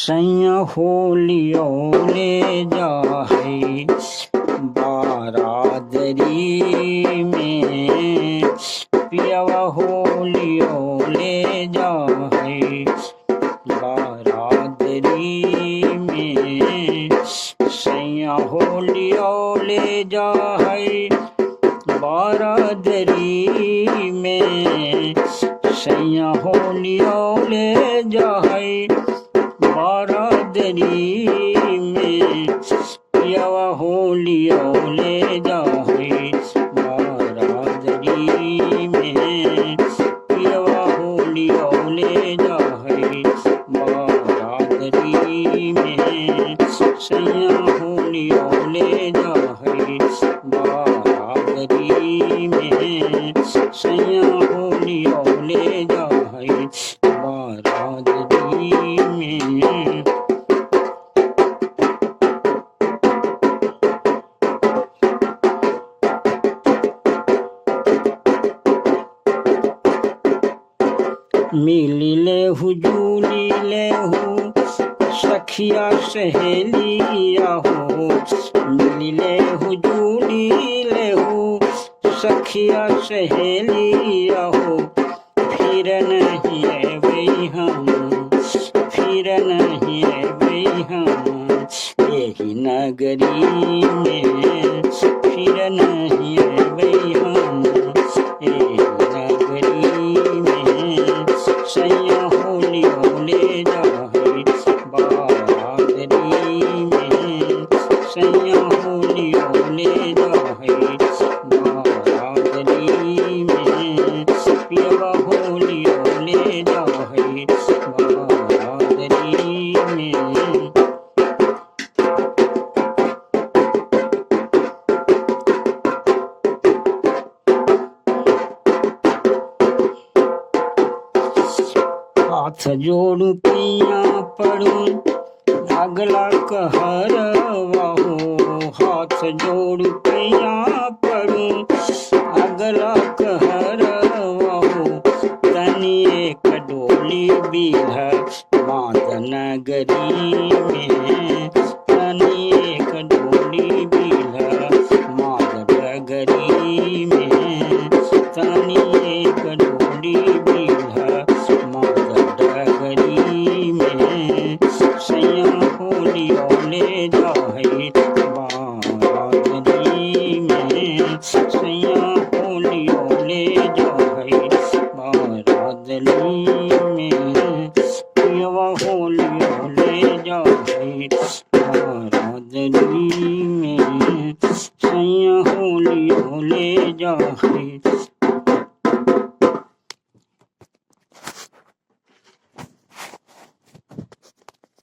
सैया होलियो ले जाहे बारादरी में, पियवा होलियो ले जाहे बारादरी में, सैया होलियो ले जाहे बारादरी में, सैया होलियो ले जाहे बारादरी में, पियवा होलियो ले जाहे बारादरी में, पियवा होलियो ले जाहे बारादरी में, सैया होलियो ले जाहे बारादरी में, सैया होलियो ले जाहे बारादरी में। मिली लेहु जूली लेहु सखिया सहेलिया हो, मिली लेहु जूली लेहु सखिया सहेलिया हो, फिर नहीं अबै हम, फिर नहीं अबै हम यही नगरी में, फिर नहीं अबै हम यही नगरी में, सैया होलियो ले जाहे बारादरी में, सैया होलियो ले जाहे बारादरी में, पियवा होलियो ले जाहे बारादरी में। हाथ जोड़ू पिया पड़ू अगला कहरवा हो, हाथ जोड़ू पिया पड़ू अगला कहरवा हो, तनी एक डोली बीह बांध नगरी में, तनी एक डोली बीह बांध नगरी में, तनी एक डोली बीह नगरी में, सैया होलियो ले जाहे बारादरी में, सैया होलियो ले जाहे बारादरी में, पियवा होलियो ले जाहे बारादरी में, सैया होलियो ले जाहे